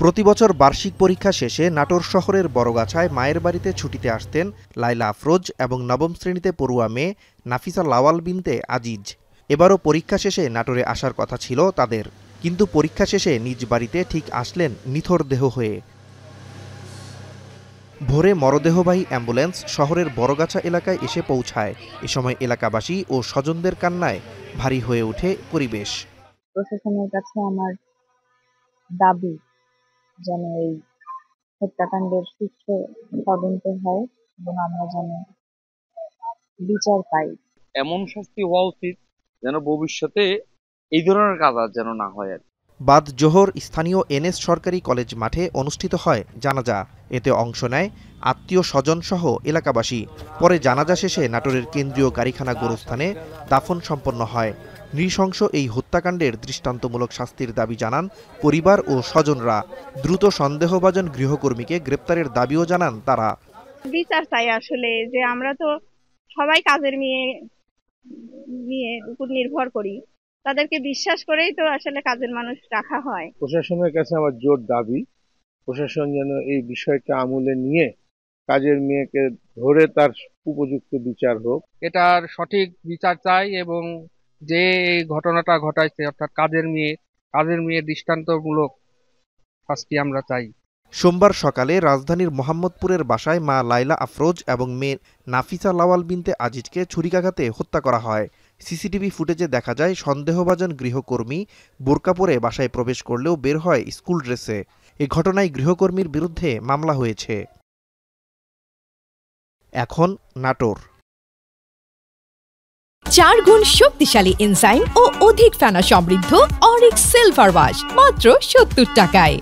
প্রতিবছর বার্ষিক পরীক্ষা শেষে নাটোর শহরের বড়গাছায় মায়ের বাড়িতে ছুটিতে আসতেন লাইলা আফরোজ এবং নবম শ্রেণীতে পড়ুয়া মেয়ে নাফিসা লাওয়াল বিনতে আজিজ। এবারও পরীক্ষা শেষে নাটোরে আসার কথা ছিল তাদের, কিন্তু পরীক্ষা শেষে নিজ বাড়িতে ঠিক আসলেন নিথর দেহ হয়ে। ভোরে মরদেহবাহী অ্যাম্বুলেন্স শহরের বড়গাছা এলাকায় এসে পৌঁছায়। এ সময় এলাকাবাসী ও স্বজনদের কান্নায় ভারী হয়ে ওঠে পরিবেশ। প্রশাসনের কাছে আমার দাবি যেন এই হত্যাকাণ্ডের সুষ্ঠু তদন্ত হয় এবং আমরা যেন বিচার পাই। এমন শাস্তি হওয়া উচিত যেন ভবিষ্যতে এই ধরনের কাজ আর যেন না হয়। বাদ জোহর স্থানীয় এনএস সরকারি কলেজ মাঠে অনুষ্ঠিত হয় জানাজা। এতে অংশ নেয় আত্মীয় স্বজন সহ এলাকাবাসী। পরে জানাজা শেষে নাটোরের কেন্দ্রীয় গাড়িখানা গোরস্থানে দাফন সম্পন্ন হয়। নৃশংস এই হত্যাকাণ্ডের দৃষ্টান্তমূলক শাস্তির দাবি জানান পরিবার ও স্বজনরা। দ্রুত সন্দেহভাজন গৃহকর্মীকে গ্রেপ্তারের দাবিও জানান তারা। বিচার চাই আসলে, যে আমরা তো সবাই কাজের মেয়ে উপর নির্ভর করি, তাদেরকে বিশ্বাস করেই তো আসলে কাজের মানুষ রাখা হয়। প্রশাসনের কাছে আমার জোর দাবি, প্রশাসন যেন এই বিষয়টা আমলে নিয়ে কাজের মেয়েকে ধরে তার উপযুক্ত বিচার হোক। এটার সঠিক বিচার চাই এবং যে এই ঘটনাটা ঘটাইছে অর্থাৎ কাজের মেয়ে দৃষ্টান্তমূলক শাস্তি আমরা চাই। সোমবার সকালে রাজধানীর মোহাম্মদপুরের বাসায় মা লাইলা আফরোজ এবং মেয়ে নাফিসা লাওয়াল বিনতে আজিজকে ছুরিকাঘাতে হত্যা করা হয়। সিসিটিভি ফুটেজে দেখা যায় সন্দেহভাজন গৃহকর্মী বোরকা পরে বাসায় প্রবেশ করলেও বের হয় স্কুল ড্রেসে। এ ঘটনায় গৃহকর্মীর বিরুদ্ধে মামলা হয়েছে। এখন নাটোর 4 গুণ শক্তিশালী এনজাইম ও অধিক ফেনা সমৃদ্ধ অরিক সিলভার ওয়াশ মাত্র 70 টাকায়।